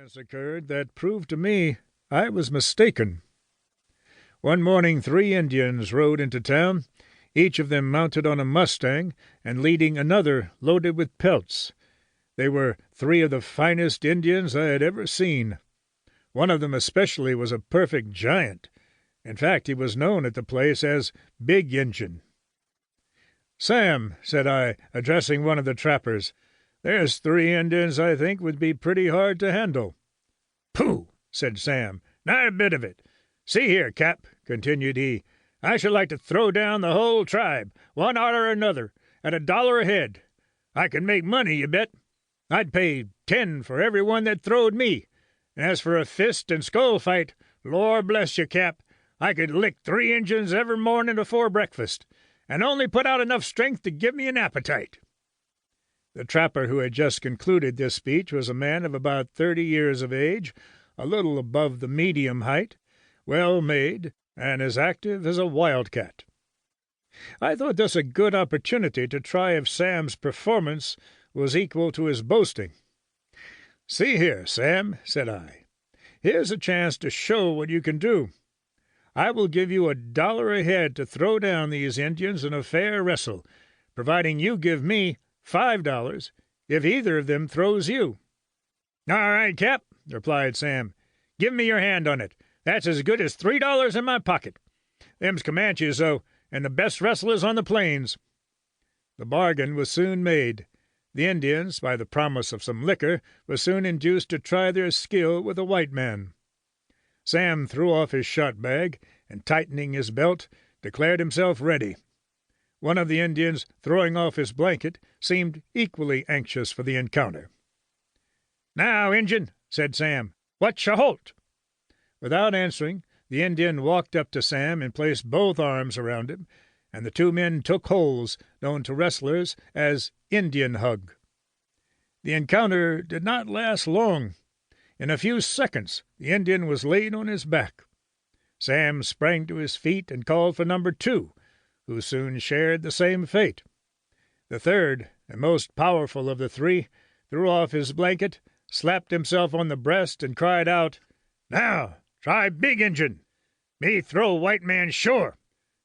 circumstance occurred that proved to me I was mistaken. One morning 3 Indians rode into town, each of them mounted on a mustang and leading another loaded with pelts. They were 3 of the finest Indians I had ever seen. One of them especially was a perfect giant. In fact, he was known at the place as Big Injun. "Sam," said I, addressing one of the trappers, "there's 3 Indians I think would be pretty hard to handle." "Pooh!" said Sam. "Not a bit of it. See here, Cap," continued he, "I should like to throw down the whole tribe, one arter another, at $1 a head. I could make money, you bet. I'd pay 10 for every one that throwed me. And as for a fist and skull fight, Lord bless you, Cap, I could lick 3 Injuns every morning afore breakfast, and only put out enough strength to give me an appetite." The trapper who had just concluded this speech was a man of about 30 years of age, a little above the medium height, well made, and as active as a wildcat. I thought this a good opportunity to try if Sam's performance was equal to his boasting. "See here, Sam," said I, "here's a chance to show what you can do. I will give you $1 a head to throw down these Indians in a fair wrestle, providing you give me $5 if either of them throws you." "All right, Cap," replied Sam. "Give me your hand on it. That's as good as $3 in my pocket. Them's Comanches, though, and the best wrestlers on the plains." The bargain was soon made. The Indians, by the promise of some liquor, were soon induced to try their skill with a white man. Sam threw off his shot-bag, and, tightening his belt, declared himself ready. One of the Indians, throwing off his blanket, seemed equally anxious for the encounter. "Now, Injun," said Sam, "what's your holt?" Without answering, the Indian walked up to Sam and placed both arms around him, and the 2 men took holds known to wrestlers as Indian hug. The encounter did not last long. In a few seconds the Indian was laid on his back. Sam sprang to his feet and called for number 2, who soon shared the same fate. The third, and most powerful of the 3, threw off his blanket, slapped himself on the breast, and cried out, "Now, try Big Injun. Me throw white man sure,"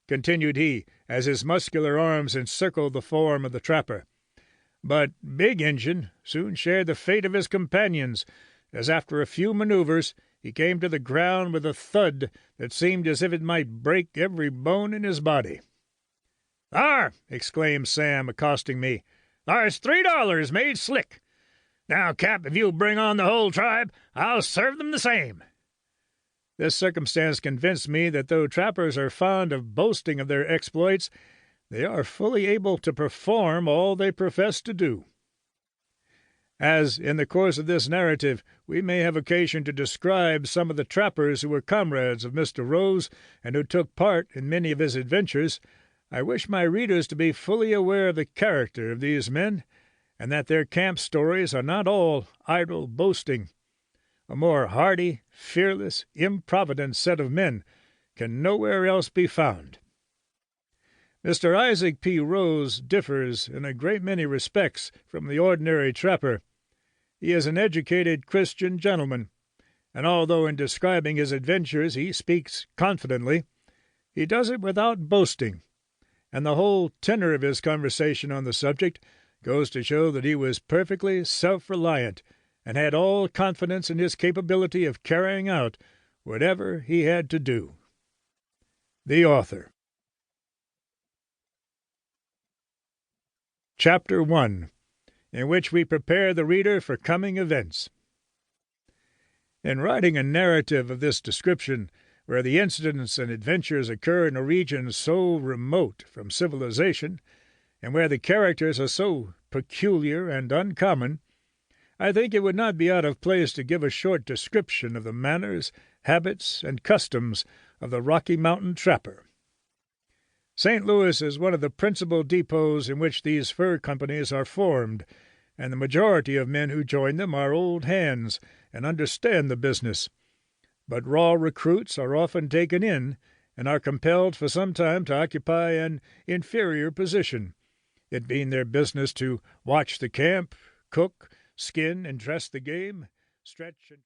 continued he, as his muscular arms encircled the form of the trapper. But Big Injun soon shared the fate of his companions, as after a few maneuvers he came to the ground with a thud that seemed as if it might break every bone in his body. "Thar!" exclaimed Sam, accosting me. "Thar's $3 made slick. Now, Cap, if you'll bring on the whole tribe, I'll serve them the same." This circumstance convinced me that though trappers are fond of boasting of their exploits, they are fully able to perform all they profess to do. As, in the course of this narrative, we may have occasion to describe some of the trappers who were comrades of Mr. Rose and who took part in many of his adventures, I wish my readers to be fully aware of the character of these men, and that their camp stories are not all idle boasting. A more hardy, fearless, improvident set of men can nowhere else be found. Mr. Isaac P. Rose differs in a great many respects from the ordinary trapper. He is an educated Christian gentleman, and although in describing his adventures he speaks confidently, he does it without boasting, and the whole tenor of his conversation on the subject goes to show that he was perfectly self-reliant and had all confidence in his capability of carrying out whatever he had to do. The Author. Chapter 1, in which we prepare the reader for coming events. In writing a narrative of this description, where the incidents and adventures occur in a region so remote from civilization, and where the characters are so peculiar and uncommon, I think it would not be out of place to give a short description of the manners, habits, and customs of the Rocky Mountain trapper. St. Louis is one of the principal depots in which these fur companies are formed, and the majority of men who join them are old hands and understand the business. But raw recruits are often taken in, and are compelled for some time to occupy an inferior position, it being their business to watch the camp, cook, skin and dress the game, stretch and